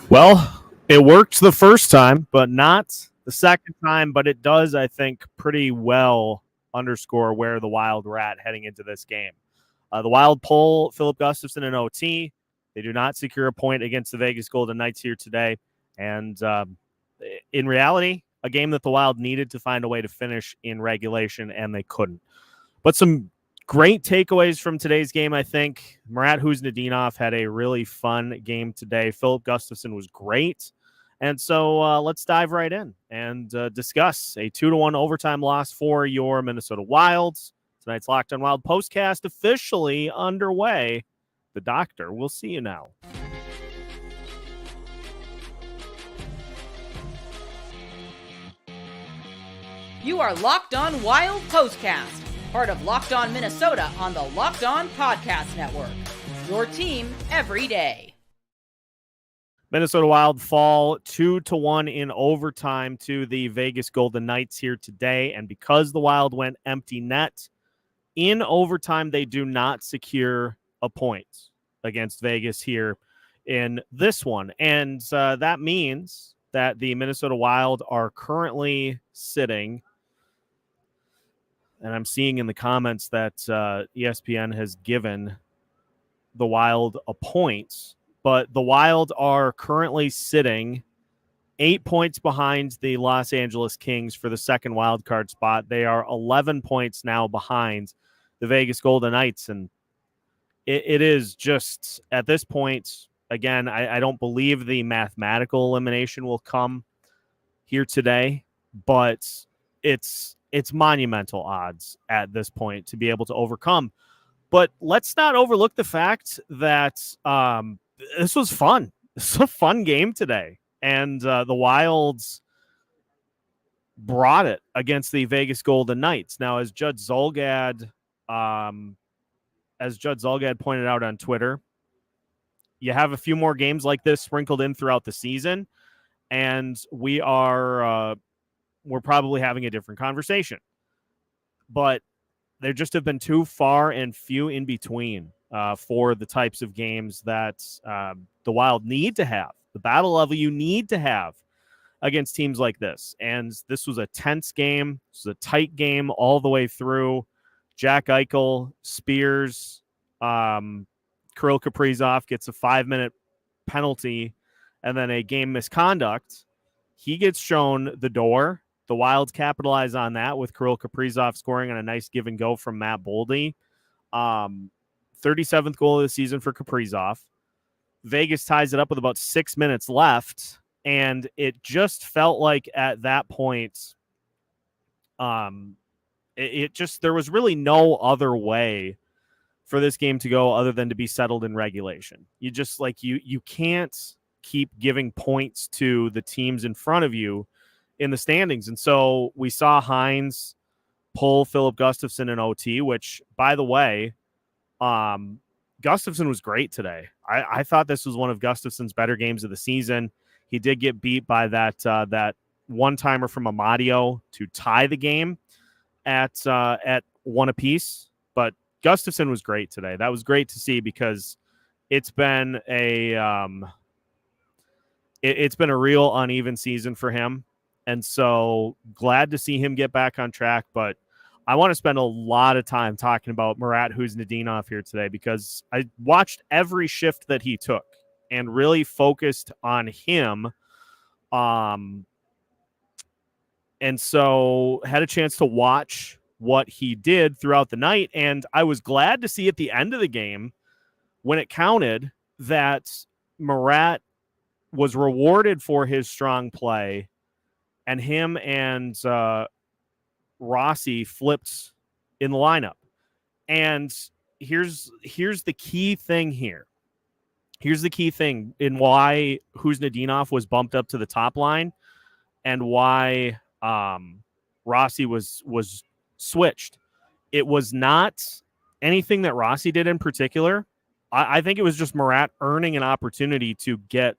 Well, it worked the first time, but not the second time. But it does, I think, pretty well underscore where the Wild were at heading into this game. The Wild pull Filip Gustavsson in OT. They do not secure a point against the Vegas Golden Knights here today. And in reality, a game that the Wild needed to find a way to finish in regulation, and they couldn't. But some great takeaways from today's game, I think. Marat Huznadinov had a really fun game today. Filip Gustavsson was great. And so let's dive right in and discuss a 2-1 overtime loss for your Minnesota Wilds. Tonight's Locked On Wild postcast officially underway. The doctor will see you now. You are Locked On Wild postcast, part of Locked On Minnesota on the Locked On Podcast Network. Your team every day. Minnesota Wild fall 2-1 in overtime to the Vegas Golden Knights here today. And because the Wild went empty net in overtime, they do not secure a point against Vegas here in this one. And that means that the Minnesota Wild are currently sitting, and I'm seeing in the comments that ESPN has given the Wild a point, but the Wild are currently sitting 8 points behind the Los Angeles Kings for the second wild card spot. They are 11 points now behind the Vegas Golden Knights, and it is just, at this point, again, I don't believe the mathematical elimination will come here today, but it's monumental odds at this point to be able to overcome. But let's not overlook the fact that this was fun. This was a fun game today. And the Wilds brought it against the Vegas Golden Knights. Now, as Judd Zulgad pointed out on Twitter, you have a few more games like this sprinkled in throughout the season, and we're probably having a different conversation. But there just have been too far and few in between for the types of games that the Wild need to have, the battle level you need to have against teams like this. And this was a tense game. This was a tight game all the way through. Jack Eichel, Spears, Kirill Kaprizov gets a 5-minute penalty and then a game misconduct. He gets shown the door. The Wilds capitalize on that with Kirill Kaprizov scoring on a nice give and go from Matt Boldy. 37th goal of the season for Kaprizov. Vegas ties it up with about 6 minutes left, and it just felt like at that point, there was really no other way for this game to go other than to be settled in regulation. You just you can't keep giving points to the teams in front of you in the standings. And so we saw Hynes pull Filip Gustavsson in OT, which, by the way, Gustavsson was great today. I thought this was one of Gustafsson's better games of the season. He did get beat by that one-timer from Amadio to tie the game at one apiece. But Gustafsson was great today. That was great to see because it's been a real uneven season for him. And so glad to see him get back on track. But I want to spend a lot of time talking about Marat Huznadinov here today because I watched every shift that he took and really focused on him. And so had a chance to watch what he did throughout the night. And I was glad to see at the end of the game, when it counted, that Marat was rewarded for his strong play, and him and Rossi flipped in the lineup. And here's the key thing here. Here's the key thing in why Huznadinov was bumped up to the top line and why Rossi was switched. It was not anything that Rossi did in particular. I think it was just Marat earning an opportunity to get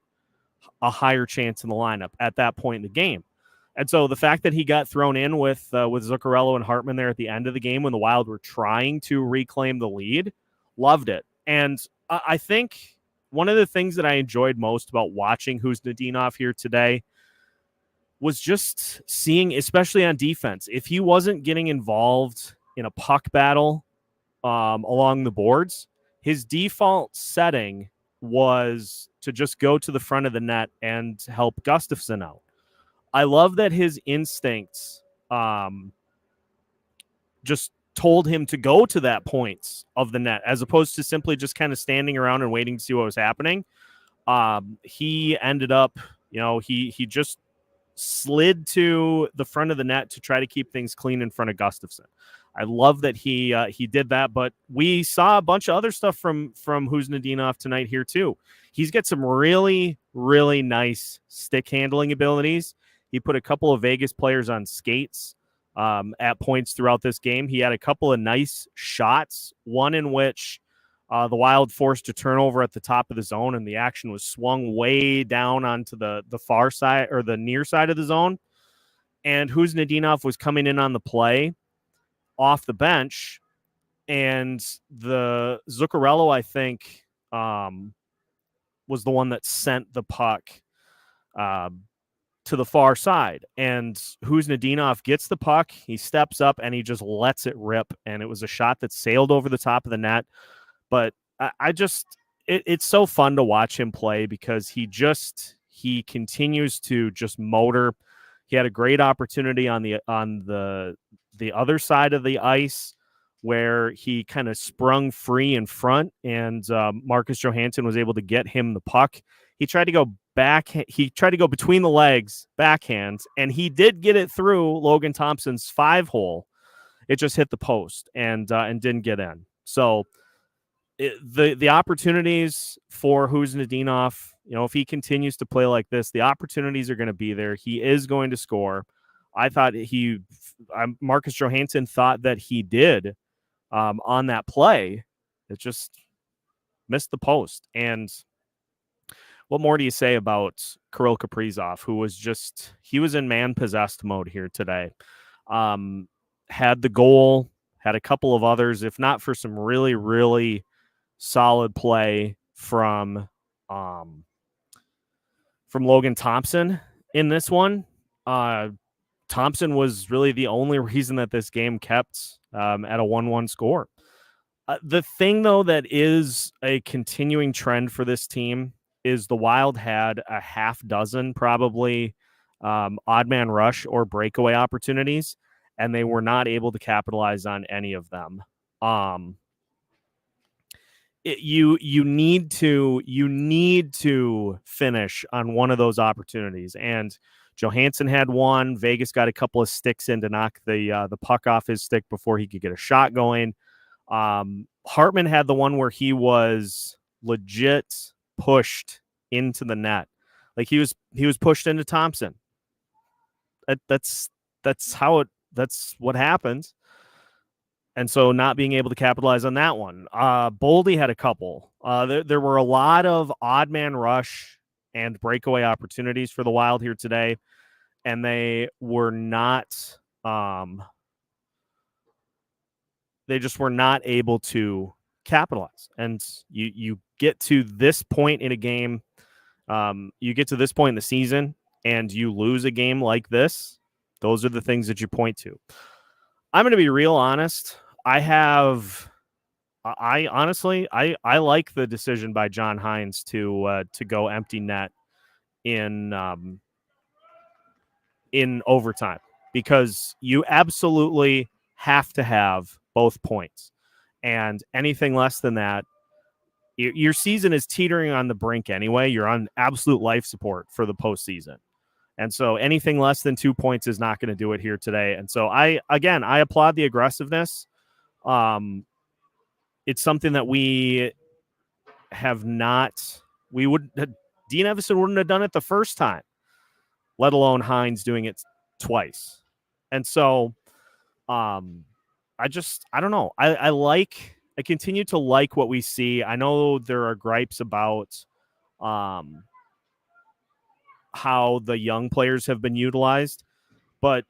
a higher chance in the lineup at that point in the game. And so the fact that he got thrown in with Zuccarello and Hartman there at the end of the game when the Wild were trying to reclaim the lead, loved it. And I think one of the things that I enjoyed most about watching Kuznetsov here today was just seeing, especially on defense, if he wasn't getting involved in a puck battle along the boards, his default setting was to just go to the front of the net and help Gustavsson out. I love that his instincts just told him to go to that point of the net as opposed to simply just kind of standing around and waiting to see what was happening. He ended up, he just slid to the front of the net to try to keep things clean in front of Gustavsson. I love that he did that, but we saw a bunch of other stuff from Kuznetsov tonight here too. He's got some really, really nice stick handling abilities. He put a couple of Vegas players on skates at points throughout this game. He had a couple of nice shots, one in which the Wild forced a turnover at the top of the zone, and the action was swung way down onto the far side or the near side of the zone. And Kuznetsov was coming in on the play off the bench, and the Zuccarello, I think, was the one that sent the puck to the far side. And Kuznetsov gets the puck, he steps up, and he just lets it rip. And it was a shot that sailed over the top of the net. But it's so fun to watch him play because he continues to just motor. He had a great opportunity on the other side of the ice where he kind of sprung free in front, and Marcus Johansson was able to get him the puck. He tried to go back. He tried to go between the legs, backhand, and he did get it through Logan Thompson's 5-hole. It just hit the post and didn't get in. So the opportunities for Kuznetsov, if he continues to play like this, the opportunities are going to be there. He is going to score. I thought Marcus Johansson thought that he did on that play. It just missed the post. And what more do you say about Kirill Kaprizov, who he was in man-possessed mode here today? Had the goal, had a couple of others, if not for some really, really solid play from Logan Thompson in this one. Thompson was really the only reason that this game kept at a 1-1 score. The thing, though, that is a continuing trend for this team is the Wild had a half dozen probably odd man rush or breakaway opportunities, and they were not able to capitalize on any of them. You need to finish on one of those opportunities, and Johansson had one. Vegas got a couple of sticks in to knock the puck off his stick before he could get a shot going. Hartman had the one where he was legit pushed into the net, like he was pushed into Thompson. That's what happens. And so not being able to capitalize on that one. Boldy had a couple. There were a lot of odd man rush and breakaway opportunities for the Wild here today, and they were not they just were not able to capitalize. And you get to this point in a game, you get to this point in the season, and you lose a game like this. Those are the things that you point to. I'm going to be real honest. I honestly like the decision by John Hynes to go empty net in overtime, because you absolutely have to have both points, and anything less than that, your season is teetering on the brink anyway. You're on absolute life support for the postseason. And so anything less than 2 points is not going to do it here today. And so I applaud the aggressiveness. It's something that Dean Evason wouldn't have done it the first time, let alone Hynes doing it twice. And so I don't know. I continue to like what we see. I know there are gripes about how the young players have been utilized, but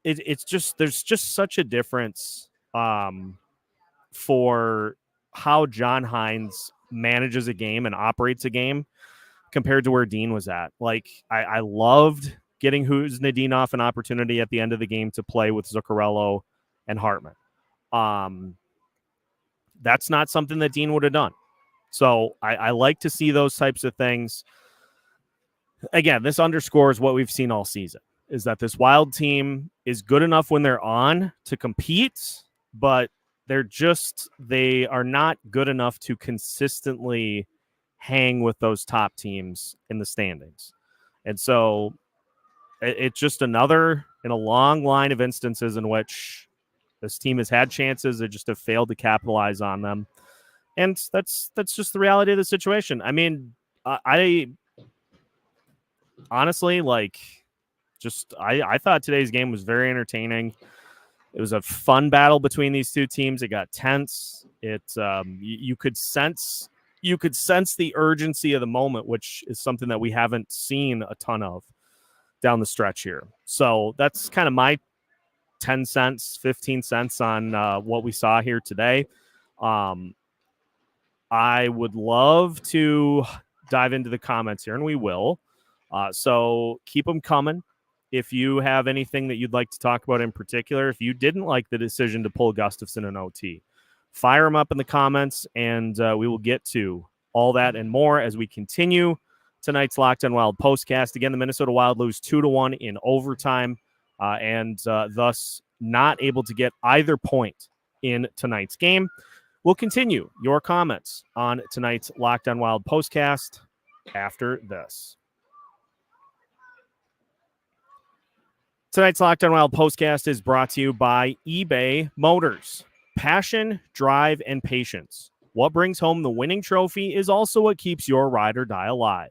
it's just, there's just such a difference for how John Hynes manages a game and operates a game compared to where Dean was at. Like, I loved getting Huznadinov an opportunity at the end of the game to play with Zuccarello and Hartman. That's not something that Dean would have done. So I like to see those types of things. Again, this underscores what we've seen all season, is that this Wild team is good enough when they're on to compete, but they are not good enough to consistently hang with those top teams in the standings. And so it's just another in a long line of instances in which this team has had chances. They just have failed to capitalize on them. And that's just the reality of the situation. I mean, I honestly, like, I thought today's game was very entertaining. It was a fun battle between these two teams. It got tense. You could sense the urgency of the moment, which is something that we haven't seen a ton of down the stretch here. So that's kind of my 10 cents, 15 cents on what we saw here today. I would love to dive into the comments here, and we will. So keep them coming. If you have anything that you'd like to talk about in particular, if you didn't like the decision to pull Gustavsson in OT, fire them up in the comments, and we will get to all that and more as we continue tonight's Locked On Wild postcast. Again, the Minnesota Wild lose 2-1 in overtime, and thus not able to get either point in tonight's game. We'll continue your comments on tonight's Locked On Wild postcast after this. Tonight's Locked On Wild postcast is brought to you by eBay Motors. Passion, drive, and patience. What brings home the winning trophy is also what keeps your ride or die alive.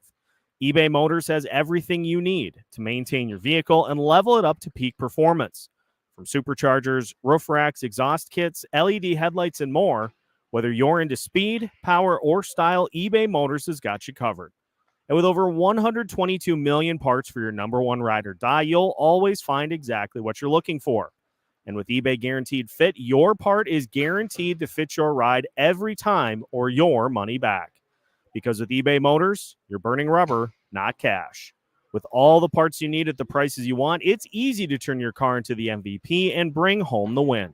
eBay Motors has everything you need to maintain your vehicle and level it up to peak performance. From superchargers, roof racks, exhaust kits, LED headlights, and more, whether you're into speed, power, or style, eBay Motors has got you covered. And with over 122 million parts for your number one ride or die, you'll always find exactly what you're looking for. And with eBay Guaranteed Fit, your part is guaranteed to fit your ride every time or your money back. Because with eBay Motors, you're burning rubber, not cash. With all the parts you need at the prices you want, it's easy to turn your car into the MVP and bring home the win.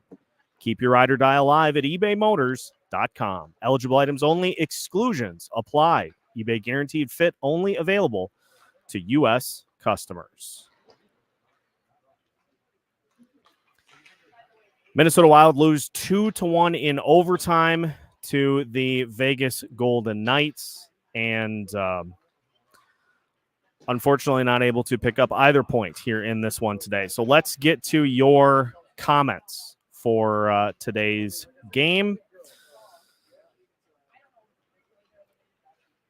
Keep your ride or die alive at ebaymotors.com. Eligible items only. Exclusions apply. eBay Guaranteed Fit only available to U.S. customers. Minnesota Wild lose 2-1 in overtime to the Vegas Golden Knights, and unfortunately not able to pick up either point here in this one today. So let's get to your comments for today's game.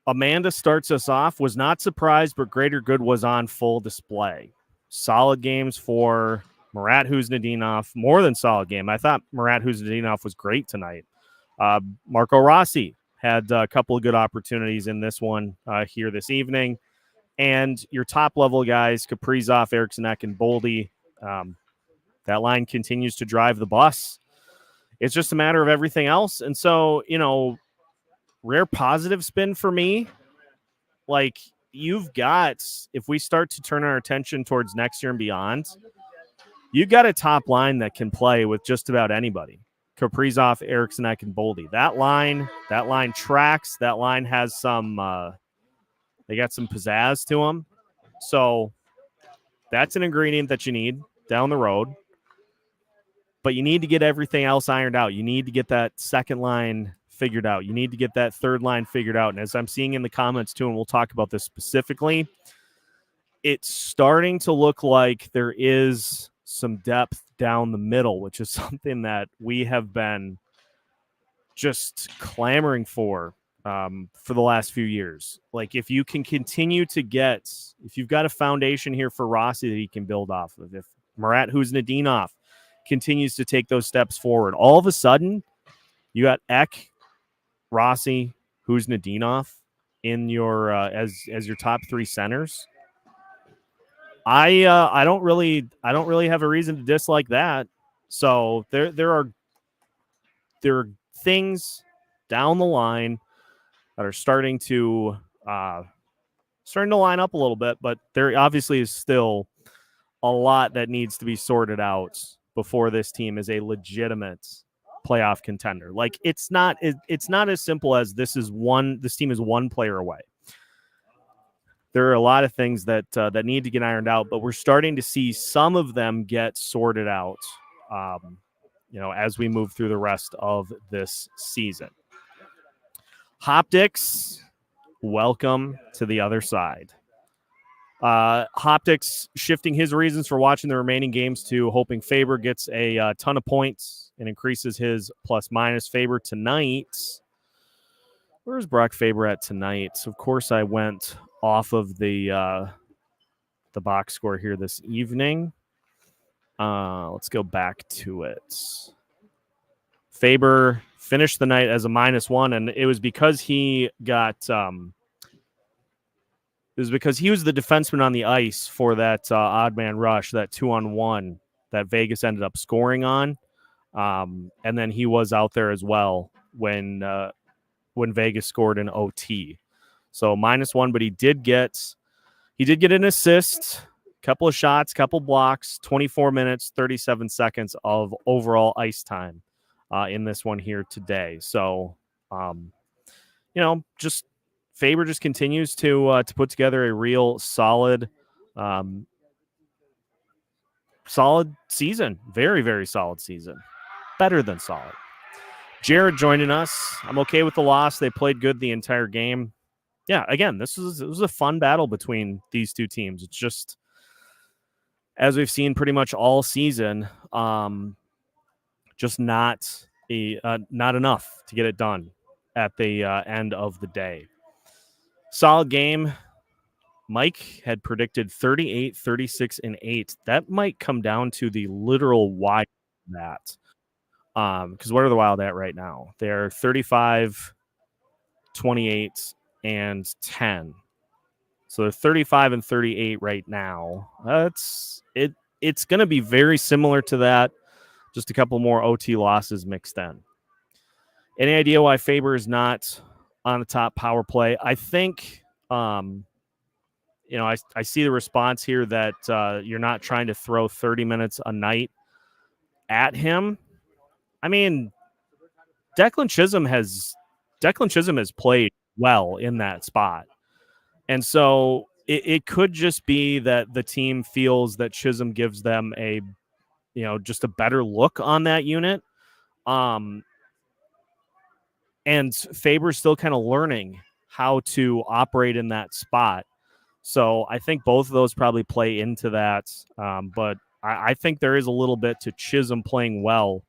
Amanda starts us off. Was not surprised, but greater good was on full display. Solid games for Marat Huznadinov. More than solid game. I thought Marat Huznadinov was great tonight. Marco Rossi had a couple of good opportunities in this one here this evening. And your top-level guys, Kaprizov, Eriksson, and Boldy, that line continues to drive the bus. It's just a matter of everything else. And so, rare positive spin for me. Like, you've got, if we start to turn our attention towards next year and beyond, you've got a top line that can play with just about anybody. Kaprizov, Eriksson, and Boldy. That line tracks. That line has some, they got some pizzazz to them. So that's an ingredient that you need down the road. But you need to get everything else ironed out. You need to get that second line figured out. You need to get that third line figured out. And as I'm seeing in the comments too, and we'll talk about this specifically, it's starting to look like there is some depth down the middle, which is something that we have been just clamoring for the last few years. Like, if you can continue to get, if you've got a foundation here for Rossi that he can build off of, if Marat Huznadinov continues to take those steps forward, all of a sudden you got Ek, Rossi, Huznadinov in your as your top three centers. I don't really have a reason to dislike that. So there are things down the line that are starting to line up a little bit, but there obviously is still a lot that needs to be sorted out before this team is a legitimate playoff contender. Like it's not as simple as this team is one player away. There are a lot of things that need to get ironed out, but we're starting to see some of them get sorted out, as we move through the rest of this season. Hoptics, welcome to the other side. Hoptics shifting his reasons for watching the remaining games to hoping Faber gets a ton of points and increases his plus-minus. Faber tonight. Where's Brock Faber at tonight? Of course, I went off of the box score here this evening. Let's go back to it. Faber finished the night as a -1, and it was because he got it was because he was the defenseman on the ice for that odd man rush, that 2-on-1 that Vegas ended up scoring on. And then he was out there as well when Vegas scored an OT. So -1, but he did get an assist, couple of shots, couple blocks, 24 minutes, 37 seconds of overall ice time in this one here today. So, just Faber just continues to put together a real solid season. Very, very solid season. Better than solid. Jared joining us. I'm okay with the loss. They played good the entire game. Yeah, again, it was a fun battle between these two teams. It's just, as we've seen pretty much all season, just not enough to get it done at the end of the day. Solid game. Mike had predicted 38, 36, and 8. That might come down to the literal Wild that. Because what are the Wild at right now? They're 35, 28, and 10. So they're 35 and 38 right now. That's it. It's going to be very similar to that. Just a couple more OT losses mixed in. Any idea why Faber is not on the top power play? I think, I see the response here that you're not trying to throw 30 minutes a night at him. I mean, Declan Chisholm has played well in that spot. And so it could just be that the team feels that Chisholm gives them just a better look on that unit. And Faber's still kind of learning how to operate in that spot. So I think both of those probably play into that. But I think there is a little bit to Chisholm playing well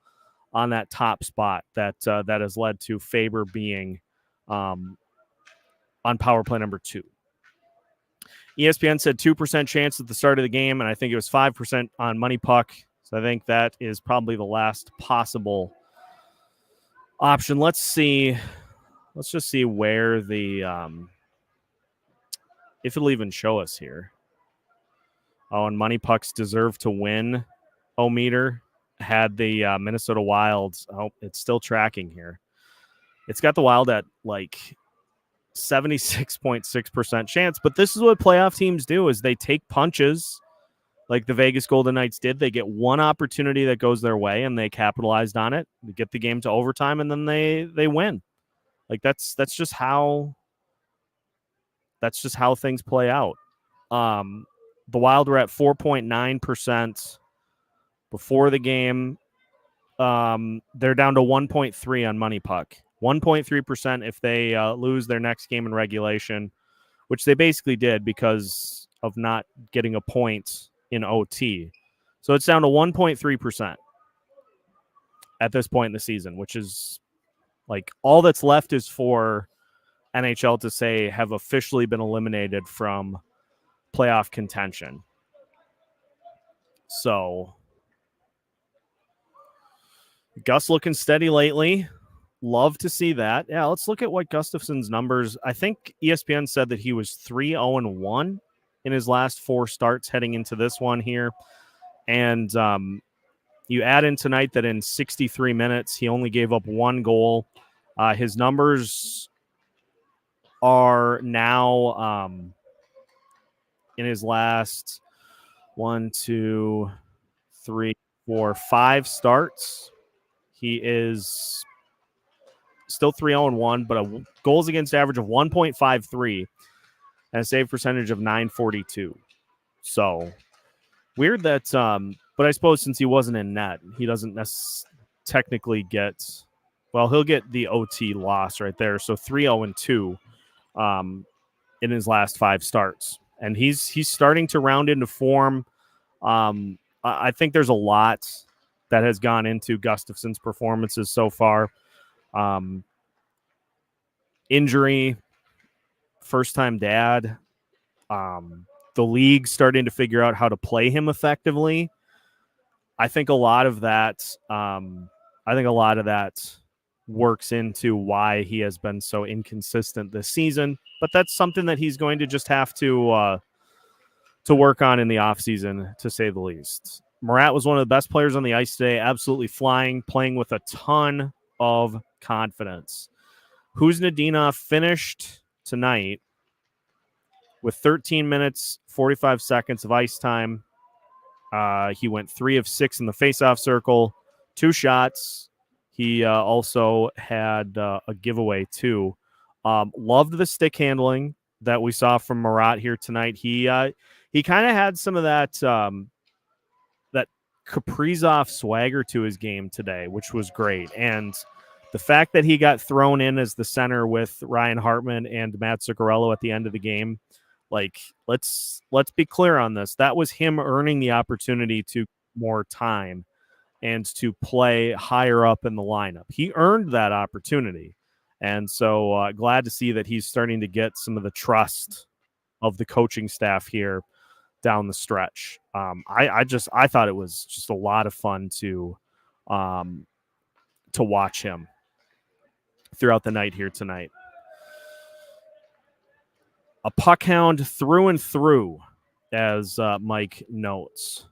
on that top spot that has led to Faber being on power play number 2. ESPN said 2% chance at the start of the game, and I think it was 5% on Money Puck. So I think that is probably the last possible option. Let's see. Let's just see where the if it'll even show us here. Oh, and Money Puck's deserve to win meter had the Minnesota Wild. Oh, it's still tracking here. It's got the Wild at like 76.6% chance, but this is what playoff teams do: is they take punches like the Vegas Golden Knights did. They get one opportunity that goes their way and they capitalized on it. They get the game to overtime and then they win. Like that's just how things play out. The Wild were at 4.9% before the game. They're down to 1.3 on Money Puck. 1.3% if they lose their next game in regulation, which they basically did because of not getting a point in OT. So it's down to 1.3% at this point in the season, which is like all that's left is for NHL to say have officially been eliminated from playoff contention. So Gus looking steady lately. Love to see that. Yeah, let's look at what Gustafsson's numbers. I think ESPN said that he was 3-0-1 in his last 4 starts heading into this one here. And you add in tonight that in 63 minutes, he only gave up 1 goal. His numbers are now in his last 1, 2, 3, 4, 5 starts. He is still 3-0-1, but a goals against average of 1.53 and a save percentage of 942. So weird that, but I suppose since he wasn't in net, he doesn't technically get, well, he'll get the OT loss right there. So 3-0-2 in his last 5 starts. And he's starting to round into form. I think there's a lot that has gone into Gustavsson's performances so far. Injury, first-time dad, the league starting to figure out how to play him effectively. I think a lot of that works into why he has been so inconsistent this season. But that's something that he's going to just have to work on in the offseason, to say the least. Murat was one of the best players on the ice today, absolutely flying, playing with a ton of confidence. Kuznetsov finished tonight with 13 minutes, 45 seconds of ice time. He went 3 of 6 in the faceoff circle, 2 shots. He also had a giveaway too. Loved the stick handling that we saw from Murat here tonight. He kind of had some of that that Kaprizov swagger to his game today, which was great. And the fact that he got thrown in as the center with Ryan Hartman and Matt Zuccarello at the end of the game, like, let's be clear on this. That was him earning the opportunity to more time and to play higher up in the lineup. He earned that opportunity. And so glad to see that he's starting to get some of the trust of the coaching staff here down the stretch. I thought it was just a lot of fun to watch him throughout the night here tonight. A puck hound through and through, as Mike notes.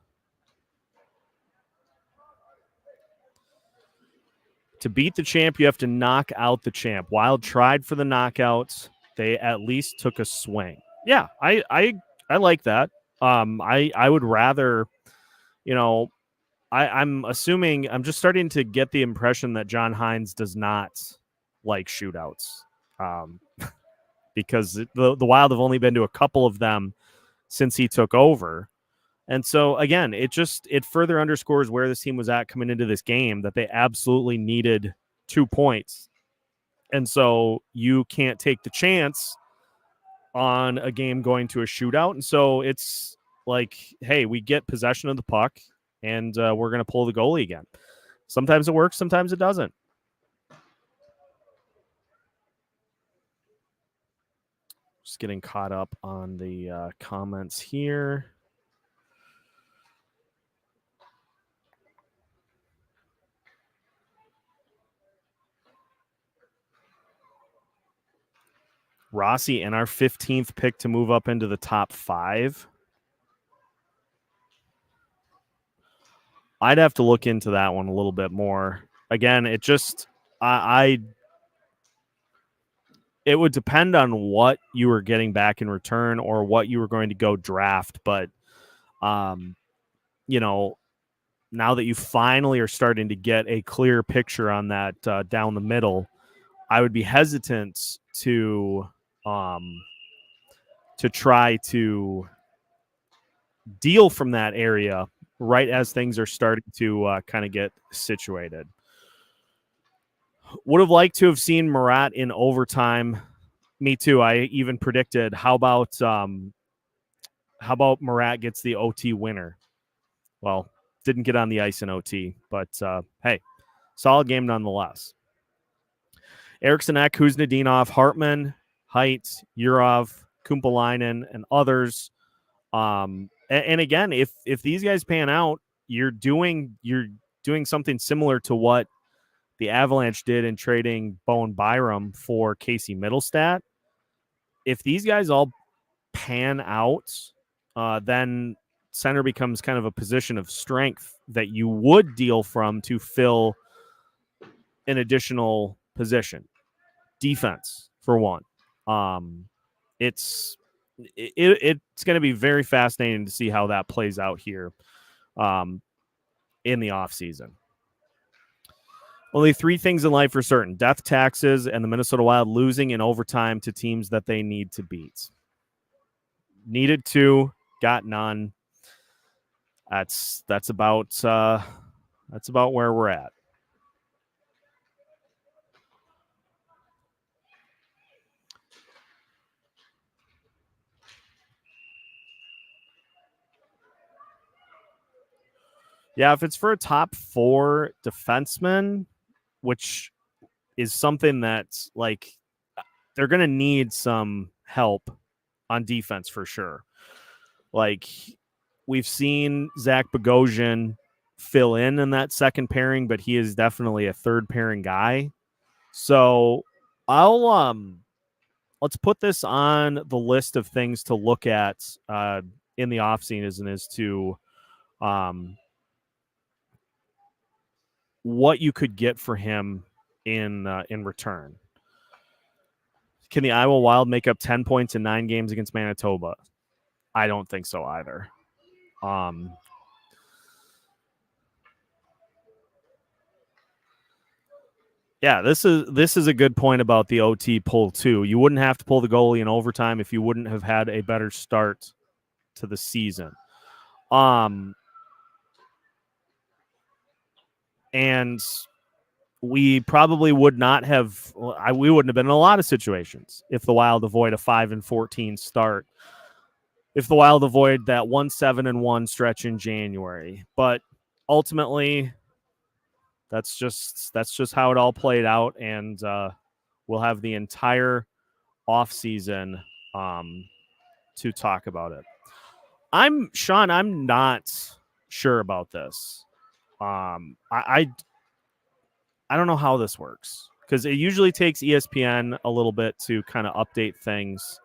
To beat the champ, you have to knock out the champ. Wild tried for the knockouts. They at least took a swing. Yeah, I like that. I would rather, I'm assuming, I'm just starting to get the impression that John Hynes does not like shootouts. Because the Wild have only been to a couple of them since he took over. And so, again, it further underscores where this team was at coming into this game, that they absolutely needed 2 points. And so you can't take the chance on a game going to a shootout. And so it's like, hey, we get possession of the puck and we're going to pull the goalie again. Sometimes it works, sometimes it doesn't. Just getting caught up on the comments here. Rossi and our 15th pick to move up into the top 5. I'd have to look into that one a little bit more. Again, it just it would depend on what you were getting back in return or what you were going to go draft. But, now that you finally are starting to get a clear picture on that down the middle, I would be hesitant to try to deal from that area right as things are starting to kind of get situated. Would have liked to have seen Murat in overtime. Me too. I even predicted, how about Murat gets the OT winner? Well, didn't get on the ice in OT, but hey, solid game nonetheless. Eriksson Ek, Kuznetsov, Hartman, Height, Urov, Kumpalainen, and others. And again, if these guys pan out, you're doing something similar to what the Avalanche did in trading Bowen Byram for Casey Middlestat. If these guys all pan out, then center becomes kind of a position of strength that you would deal from to fill an additional position. Defense, for one. It's going to be very fascinating to see how that plays out here in the offseason. Only 3 things in life are certain: death, taxes, and the Minnesota Wild losing in overtime to teams that they need to beat. Needed 2, got none. That's about where we're at. Yeah, if it's for a top 4 defenseman, which is something that's like they're going to need some help on defense for sure. Like we've seen Zach Bogosian fill in that second pairing, but he is definitely a third pairing guy. So let's put this on the list of things to look at in the offseason as to what you could get for him in return. Can the Iowa Wild make up 10 points in 9 games against Manitoba? I don't think so either. Yeah, this is a good point about the OT pull too. You wouldn't have to pull the goalie in overtime if you wouldn't have had a better start to the season. And we probably would not have. We wouldn't have been in a lot of situations if the Wild avoid a 5-14 start. If the Wild avoid that 1-7-1 stretch in January, but ultimately, that's just how it all played out, and we'll have the entire offseason to talk about it. I'm not sure about this. I don't know how this works because it usually takes ESPN a little bit to kind of update things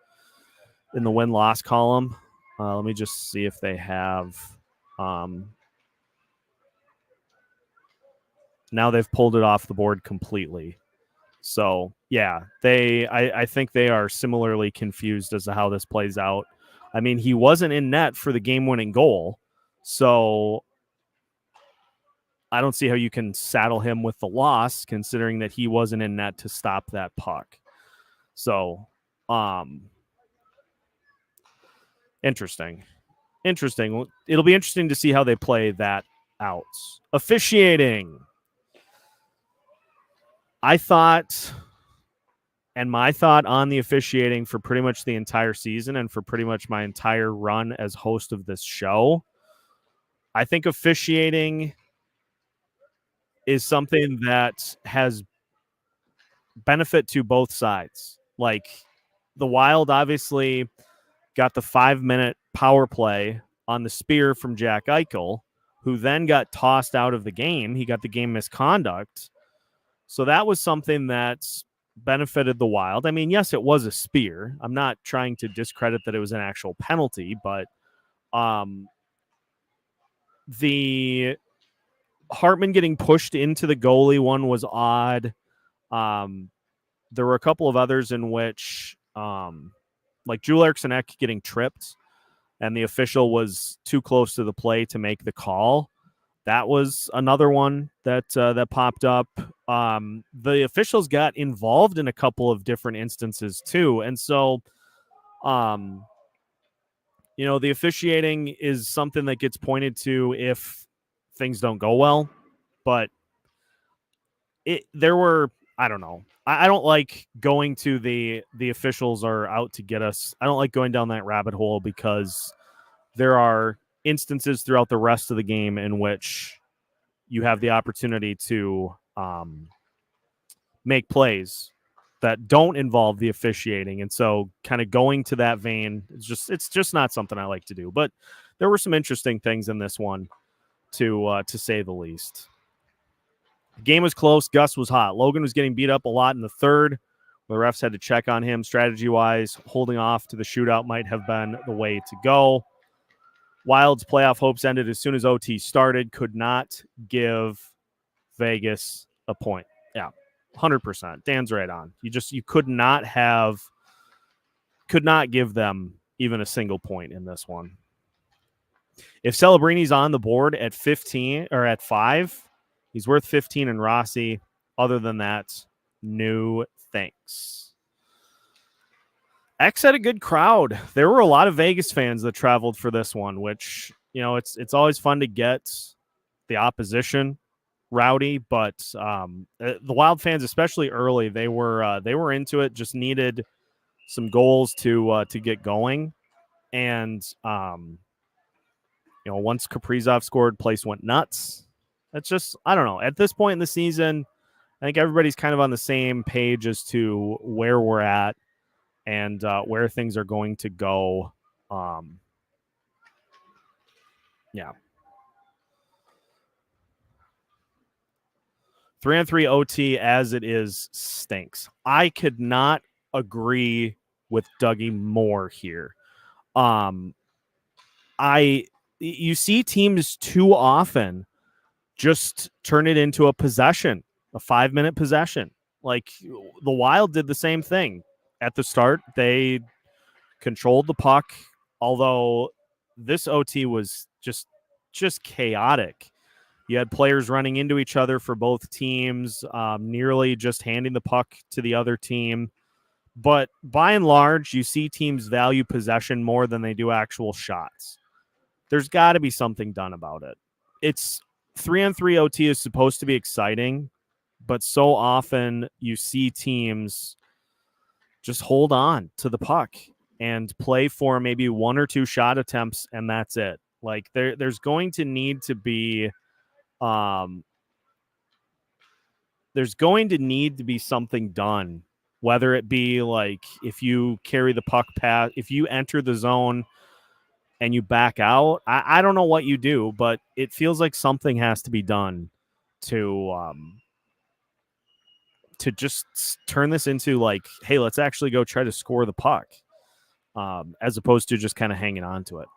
in the win-loss column. Let me just see if they have. Now they've pulled it off the board completely. So, yeah, I think they are similarly confused as to how this plays out. I mean, he wasn't in net for the game-winning goal, so I don't see how you can saddle him with the loss, considering that he wasn't in net to stop that puck. So, interesting. It'll be interesting to see how they play that out. Officiating. I thought, and my thought on the officiating for pretty much the entire season and for pretty much my entire run as host of this show, I think officiating is something that has benefit to both sides. Like the Wild obviously got the 5-minute power play on the spear from Jack Eichel, who then got tossed out of the game. He got the game misconduct. So that was something that benefited the Wild. I mean, yes, it was a spear. I'm not trying to discredit that it was an actual penalty, but the Hartman getting pushed into the goalie one was odd. There were a couple of others in which, like Joel Eriksson Ek getting tripped, and the official was too close to the play to make the call. That was another one that popped up. The officials got involved in a couple of different instances too, and so, the officiating is something that gets pointed to if things don't go well. But I don't know. I don't like going to the officials are out to get us. I don't like going down that rabbit hole because there are instances throughout the rest of the game in which you have the opportunity to make plays that don't involve the officiating. And so kind of going to that vein, it's just not something I like to do. But there were some interesting things in this one to say the least. The game was close. Gus was hot. Logan was getting beat up a lot in the third. The refs had to check on him strategy-wise. Holding off to the shootout might have been the way to go. Wild's playoff hopes ended as soon as OT started. Could not give Vegas a point. Yeah, 100%. Dan's right on. You could not have could not give them even a single point in this one. If Celebrini's on the board at 15 or at 5, he's worth 15 in Rossi. Other than that, no thanks. X had a good crowd. There were a lot of Vegas fans that traveled for this one, which, it's always fun to get the opposition rowdy, but the Wild fans, especially early, they were into it. Just needed some goals to get going, and once Kaprizov scored, place went nuts. That's just, I don't know. At this point in the season, I think everybody's kind of on the same page as to where we're at and where things are going to go. Yeah. 3-on-3 OT as it is stinks. I could not agree with Dougie more here. You see teams too often just turn it into a possession, a 5-minute possession. Like the Wild did the same thing at the start. They controlled the puck, although this OT was just chaotic. You had players running into each other for both teams, nearly just handing the puck to the other team. But by and large, you see teams value possession more than they do actual shots. There's got to be something done about it. It's 3-on-3 OT is supposed to be exciting, but so often you see teams just hold on to the puck and play for maybe 1 or 2 shot attempts, and that's it. Like there's going to need to be something done, whether it be like if you carry the puck past, if you enter the zone and you back out, I don't know what you do, but it feels like something has to be done to just turn this into like, hey, let's actually go try to score the puck, as opposed to just kind of hanging on to it.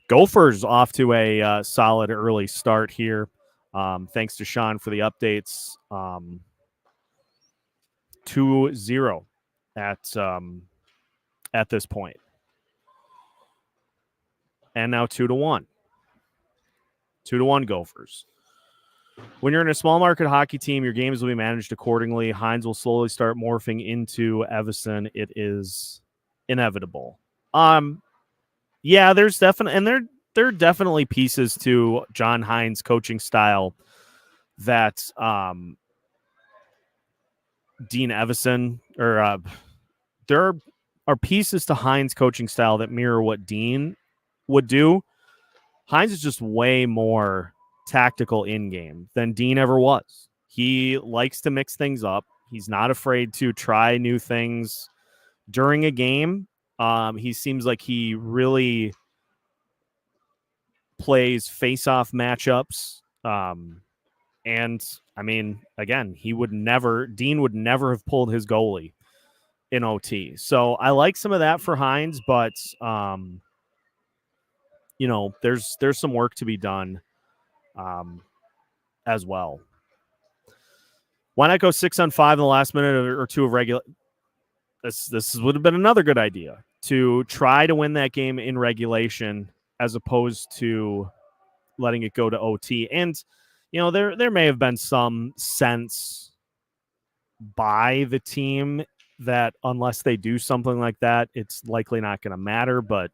Gophers off to a solid early start here. Thanks to Sean for the updates. 2-0 at this point. And now 2-1. 2-1 Gophers. When you're in a small market hockey team, your games will be managed accordingly. Hynes will slowly start morphing into Evason. It is inevitable. Yeah, there's definitely, and there are definitely pieces to John Hynes' coaching style that Dean Evason, or there are pieces to Hynes' coaching style that mirror what Dean would do. Hynes is just way more tactical in-game than Dean ever was. He likes to mix things up. He's not afraid to try new things during a game. He seems like he really plays face-off matchups. And I mean, again, Dean would never have pulled his goalie in OT. So I like some of that for Hynes, but there's some work to be done as well. Why not go 6-on-5 in the last minute or two of regular? This would have been another good idea, to try to win that game in regulation as opposed to letting it go to OT. And there may have been some sense by the team that unless they do something like that, it's likely not going to matter. But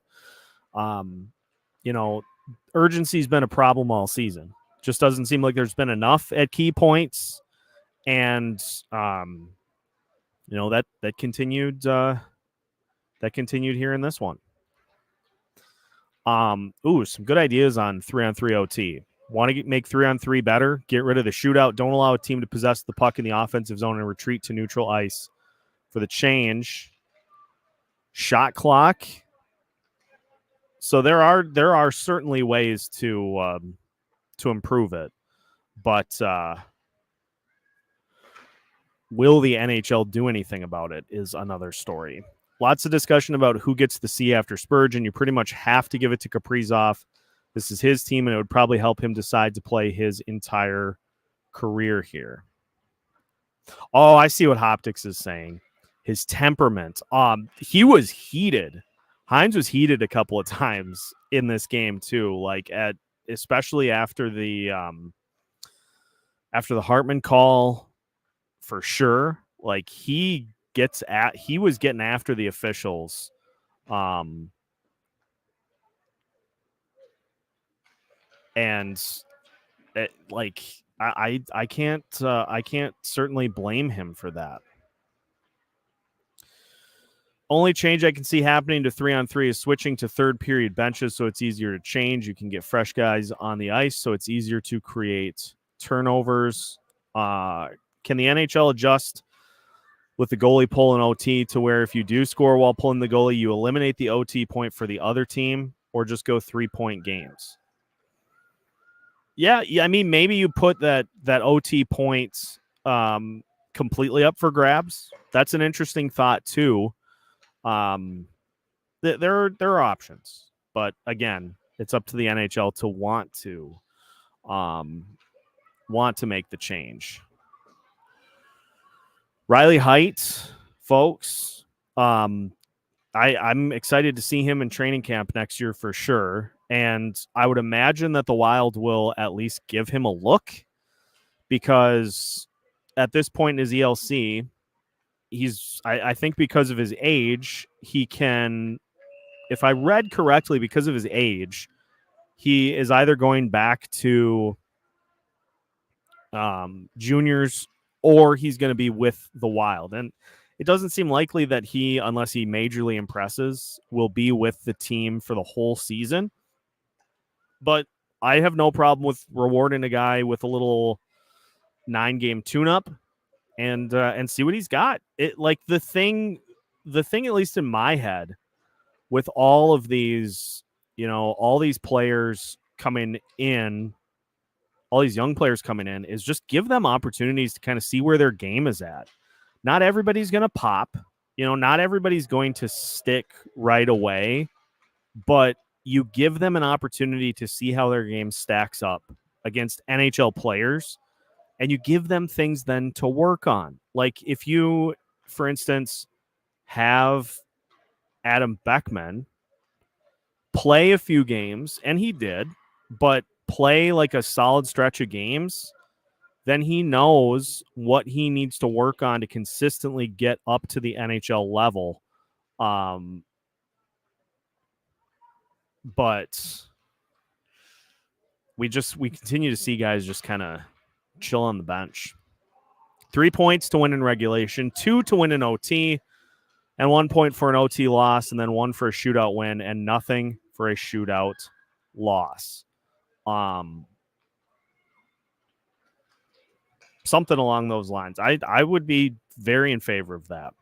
urgency's been a problem all season. Just doesn't seem like there's been enough at key points, and that continued. That continued here in this one. Some good ideas on 3-on-3 OT. Want to make 3-on-3 better? Get rid of the shootout. Don't allow a team to possess the puck in the offensive zone and retreat to neutral ice for the change. Shot clock. So there are certainly ways to improve it, but will the NHL do anything about it is another story. Lots of discussion about who gets the C after Spurgeon. You pretty much have to give it to Kaprizov. This is his team, and it would probably help him decide to play his entire career here. Oh, I see what Hoptics is saying. his temperament. He was heated. Hynes was heated a couple of times in this game too, like especially after the Hartman call, for sure. Like he was getting after the officials. And I can't certainly blame him for that. Only change I can see happening to 3-on-3 is switching to third period benches, so it's easier to change. You can get fresh guys on the ice, so it's easier to create turnovers. Can the NHL adjust with the goalie pull and OT to where if you do score while pulling the goalie, you eliminate the OT point for the other team, or just go 3-point games? Yeah, I mean, maybe you put that OT points completely up for grabs. That's an interesting thought too. There are options, but again, it's up to the NHL to want to make the change. Riley Height, folks, I'm excited to see him in training camp next year for sure. And I would imagine that the Wild will at least give him a look, because at this point in his ELC, I think because of his age, he can, if I read correctly, because of his age, he is either going back to juniors or he's going to be with the Wild. And it doesn't seem likely that he, unless he majorly impresses, will be with the team for the whole season. But I have no problem with rewarding a guy with a little 9-game tune-up and see what he's got. It, like, the thing, at least in my head, with all of these, all these players coming in, all these young players coming in, is just give them opportunities to kind of see where their game is at. Not everybody's going to pop. Not everybody's going to stick right away, but you give them an opportunity to see how their game stacks up against NHL players, and you give them things then to work on. Like if you, for instance, have Adam Beckman play a few games, and he did, but play like a solid stretch of games, then he knows what he needs to work on to consistently get up to the NHL level. But we continue to see guys just kind of chill on the bench. 3 points to win in regulation, 2 to win in OT, and 1 point for an OT loss, and then 1 for a shootout win, and nothing for a shootout loss. Something along those lines. I would be very in favor of that.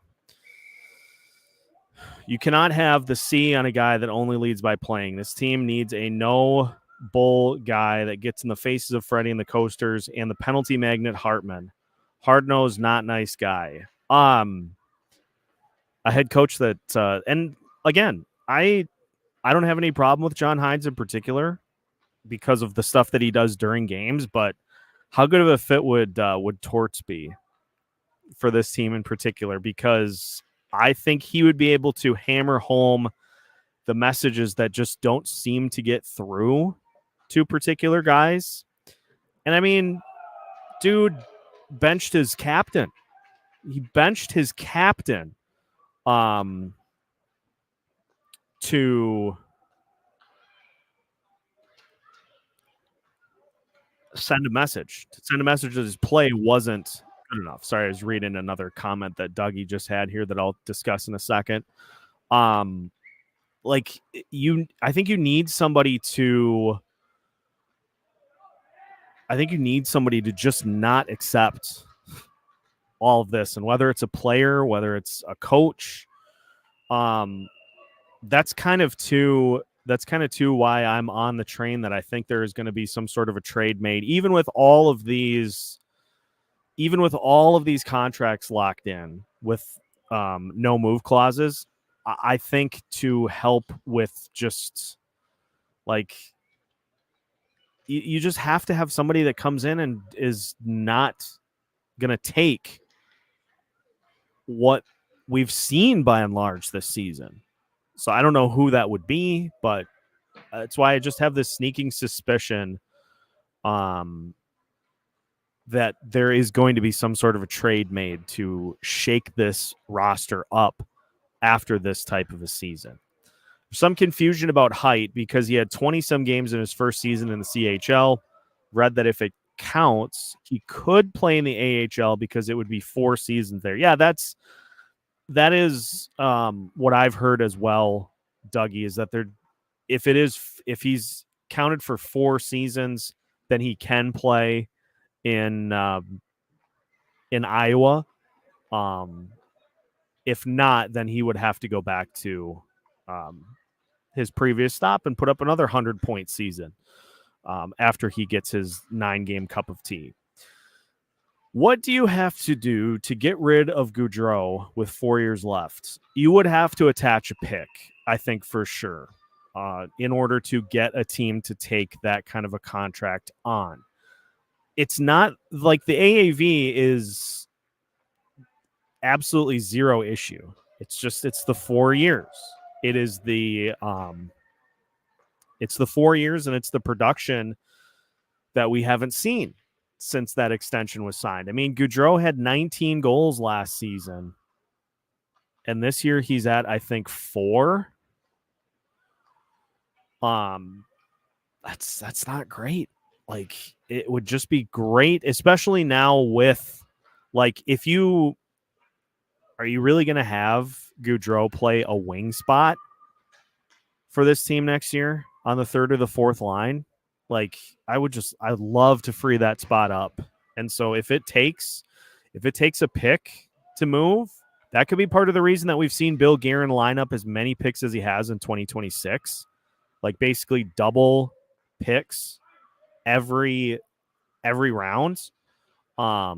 You cannot have the C on a guy that only leads by playing. This team needs a no-bull guy that gets in the faces of Freddie and the Coasters and the penalty magnet Hartman. Hard-nosed, not nice guy. A head coach that, and again, I don't have any problem with John Hynes in particular because of the stuff that he does during games, but how good of a fit would Torts be for this team in particular? Because I think he would be able to hammer home the messages that just don't seem to get through to particular guys. And I mean, dude benched his captain. He benched his captain to send a message. To send a message that his play wasn't good enough. Sorry, I was reading another comment that Dougie just had here that I'll discuss in a second. I think you need somebody to just not accept all of this. And whether it's a player, whether it's a coach, that's kind of too why I'm on the train that I think there is going to be some sort of a trade made, even with all of these contracts locked in with no move clauses. I think to help with just like, you just have to have somebody that comes in and is not going to take what we've seen by and large this season. So I don't know who that would be, but that's why I just have this sneaking suspicion that there is going to be some sort of a trade made to shake this roster up after this type of a season. Some confusion about height because he had 20-some games in his first season in the CHL. Read that if it counts, he could play in the AHL because it would be 4 seasons there. Yeah, that is what I've heard as well, Dougie, is that if he's counted for 4 seasons, then he can play in Iowa. If not, then he would have to go back to his previous stop and put up another 100-point season after he gets his 9-game cup of tea. What do you have to do to get rid of Gaudreau with 4 years left? You would have to attach a pick, I think, for sure, in order to get a team to take that kind of a contract on. It's not like the AAV is absolutely zero issue. It's the 4 years. It is it's the 4 years, and it's the production that we haven't seen since that extension was signed. I mean, Gaudreau had 19 goals last season, and this year he's at, I think, 4. That's not great. Like, it would just be great, especially now with, like, are you really going to have Gaudreau play a wing spot for this team next year on the 3rd or the 4th line? Like, I'd love to free that spot up. And so if it takes a pick to move, that could be part of the reason that we've seen Bill Guerin line up as many picks as he has in 2026. Like, basically double picks every round. That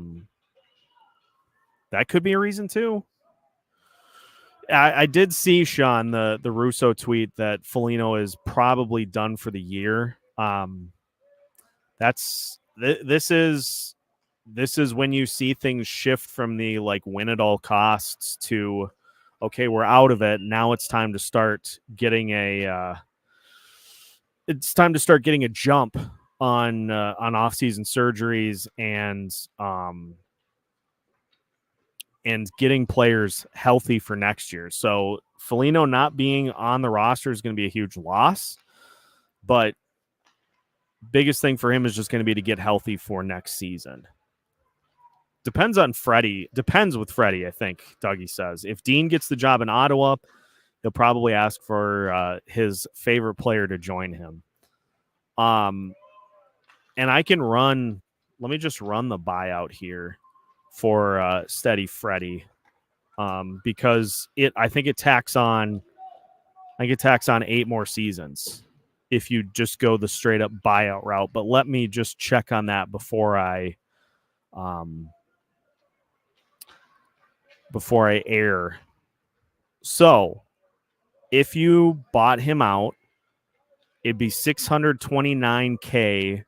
could be a reason too. I did see, Sean, the Russo tweet that Foligno is probably done for the year. This is when you see things shift from the like win at all costs to, okay, we're out of it. Now it's time to start getting a jump on off-season surgeries and getting players healthy for next year. So Foligno not being on the roster is going to be a huge loss, but biggest thing for him is just going to be to get healthy for next season. Depends with Freddie, I think, Dougie says. If Dean gets the job in Ottawa, he'll probably ask for his favorite player to join him. And I can let me just run the buyout here for Steady Freddie, because I think it tacks on 8 more seasons if you just go the straight up buyout route. But let me just check on that before I air. So if you bought him out, it'd be $629K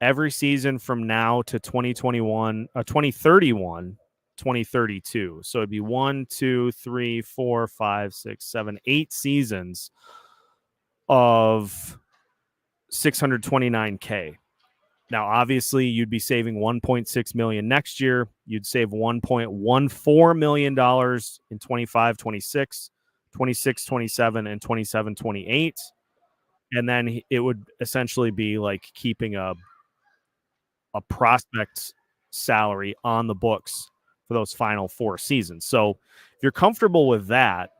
every season from now to 2031, 2031, 2032. So it'd be 1, 2, 3, 4, 5, 6, 7, 8 seasons of $629K. Now, obviously, you'd be saving $1.6 million next year. You'd save $1.14 million in 25, 26, 26, 27, and 27, 28. And then it would essentially be like keeping a prospect salary on the books for those final 4 seasons. So if you're comfortable with that,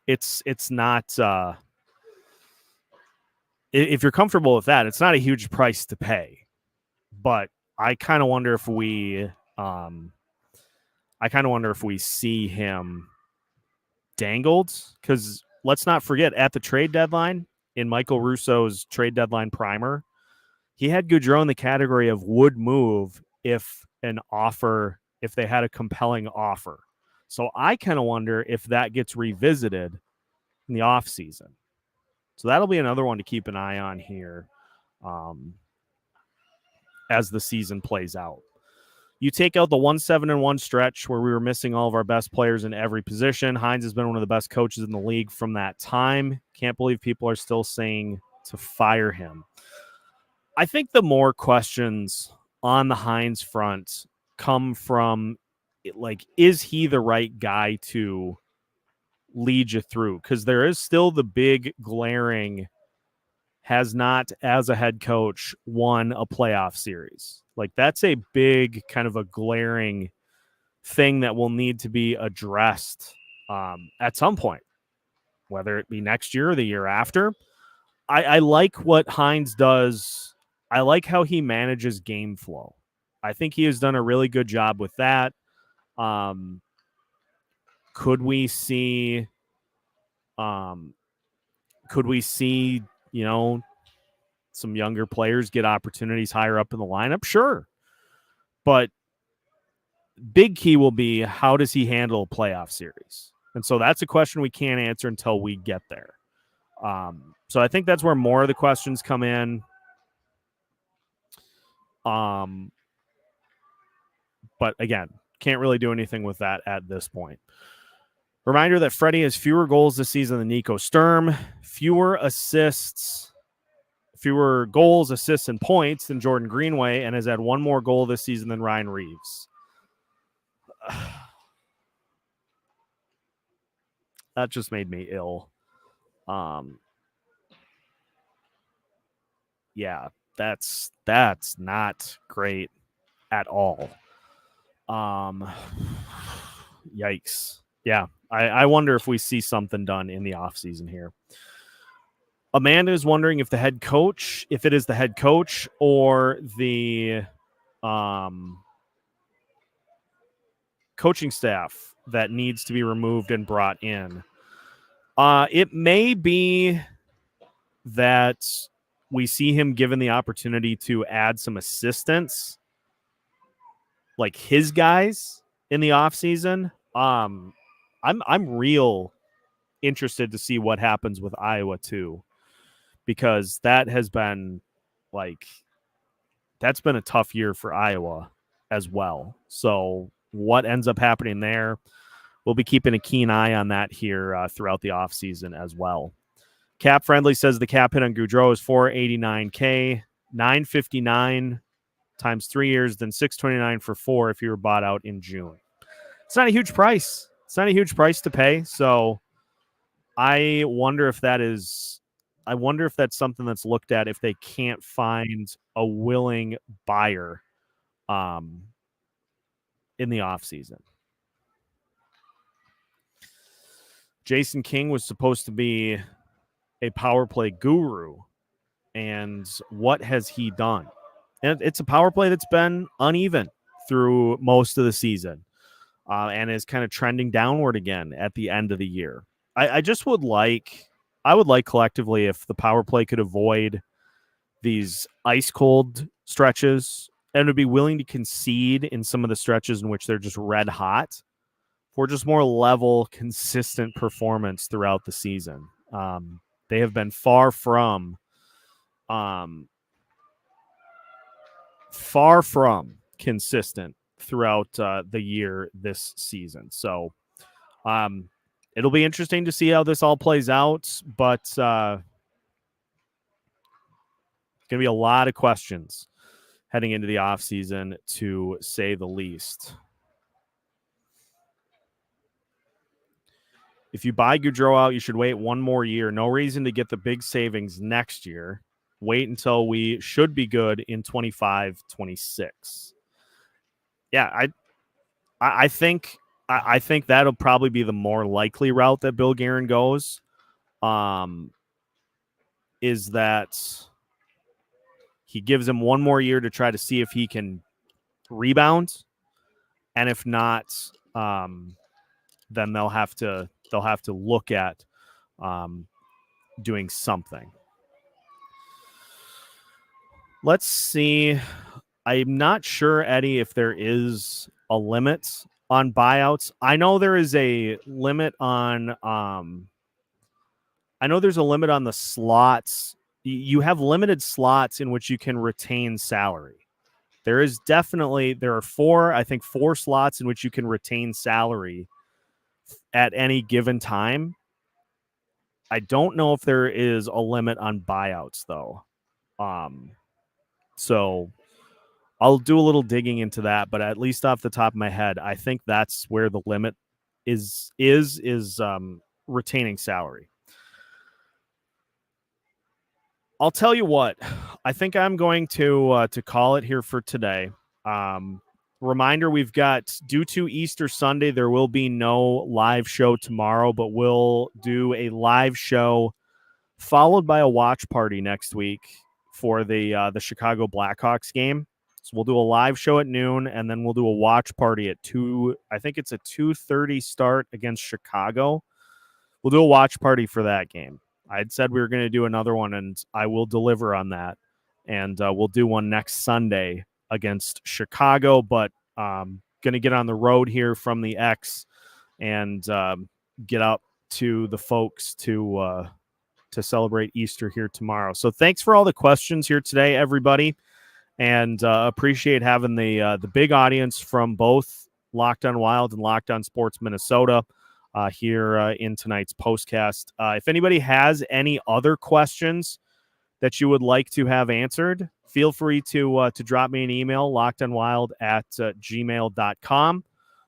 it's not if you're comfortable with that, it's not a huge price to pay. But I kind of wonder if we see him dangled, because let's not forget, at the trade deadline, in Michael Russo's trade deadline primer, he had Gaudreau in the category of would move if they had a compelling offer. So I kind of wonder if that gets revisited in the offseason. So that'll be another one to keep an eye on here as the season plays out. You take out the 1-7-1 stretch where we were missing all of our best players in every position. Hynes has been one of the best coaches in the league from that time. Can't believe people are still saying to fire him. I think the more questions on the Hynes front come from, like, is he the right guy to lead you through? Because there is still the big glaring, has not, as a head coach, won a playoff series. Like, that's a big kind of a glaring thing that will need to be addressed at some point, whether it be next year or the year after. I like what Hynes does. I like how he manages game flow. I think he has done a really good job with that. Could we see, some younger players get opportunities higher up in the lineup? Sure. But big key will be, how does he handle a playoff series? And so that's a question we can't answer until we get there. So I think that's where more of the questions come in. But again, can't really do anything with that at this point. Reminder that Freddie has fewer goals this season than Nico Sturm, fewer goals, assists, and points than Jordan Greenway, and has had one more goal this season than Ryan Reeves. That just made me ill. Yeah, that's not great at all. Yikes. Yeah, I wonder if we see something done in the offseason here. Amanda is wondering if it is the head coach or the coaching staff that needs to be removed and brought in. It may be that we see him given the opportunity to add some assistants, like his guys, in the offseason. I'm real interested to see what happens with Iowa too, because that has been that's been a tough year for Iowa as well. So what ends up happening there, we'll be keeping a keen eye on that here throughout the offseason as well. Cap Friendly says the cap hit on Gaudreau is $489K, $959 times 3 years, then $629 for 4 if you were bought out in June. It's not a huge price. It's not a huge price to pay. So I wonder if that's something that's looked at if they can't find a willing buyer in the offseason. Jason King was supposed to be a power play guru, and what has he done? And it's a power play that's been uneven through most of the season, and is kind of trending downward again at the end of the year. I would like collectively if the power play could avoid these ice cold stretches and would be willing to concede in some of the stretches in which they're just red hot for just more level, consistent performance throughout the season. They have been far from consistent throughout the year this season. So it'll be interesting to see how this all plays out, but it's going to be a lot of questions heading into the offseason, to say the least. If you buy Gaudreau out, you should wait one more year. No reason to get the big savings next year. Wait until we should be good in 25-26. Yeah, I think that'll probably be the more likely route that Bill Guerin goes. Is that he gives him one more year to try to see if he can rebound, and if not, then they'll have to look at doing something. Let's see. I'm not sure, Eddie, if there is a limit on buyouts. I know there is a limit on the slots. You have limited slots in which you can retain salary. there are four slots in which you can retain salary at any given time. I don't know if there is a limit on buyouts though. So I'll do a little digging into that, but at least off the top of my head, I think that's where the limit is retaining salary. I'll tell you what, I think I'm going to call it here for today. Reminder, we've got, due to Easter Sunday, there will be no live show tomorrow, but we'll do a live show followed by a watch party next week for the Chicago Blackhawks game. So we'll do a live show at noon, and then we'll do a watch party at 2. I think it's a 2:30 start against Chicago. We'll do a watch party for that game. I'd said we were going to do another one, and I will deliver on that. And we'll do one next Sunday against Chicago, but going to get on the road here from the X and get up to the folks to celebrate Easter here tomorrow. So thanks for all the questions here today, everybody. And appreciate having the big audience from both Locked On Wild and Locked On Sports Minnesota here in tonight's postcast. If anybody has any other questions that you would like to have answered, feel free to drop me an email, lockedonwild@gmail.com,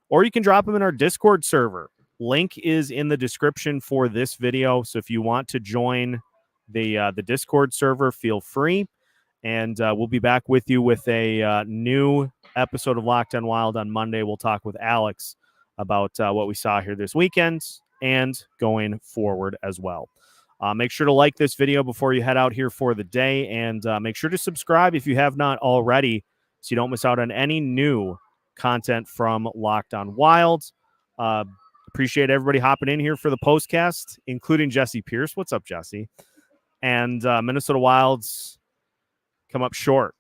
or you can drop them in our Discord server. Link is in the description for this video. So if you want to join the Discord server, feel free. And we'll be back with you with a new episode of Locked On Wild on Monday. We'll talk with Alex about what we saw here this weekend and going forward as well. Make sure to like this video before you head out here for the day, and make sure to subscribe if you have not already so you don't miss out on any new content from Locked On Wild. Appreciate everybody hopping in here for the postcast, including Jesse Pierce. What's up, Jesse? And Minnesota Wild's come up short,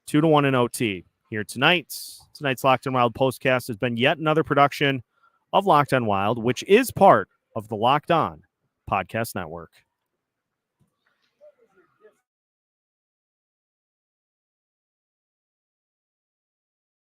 2-1 in OT here tonight. Tonight's Locked On Wild postcast has been yet another production of Locked On Wild, which is part of the Locked On Podcast Network.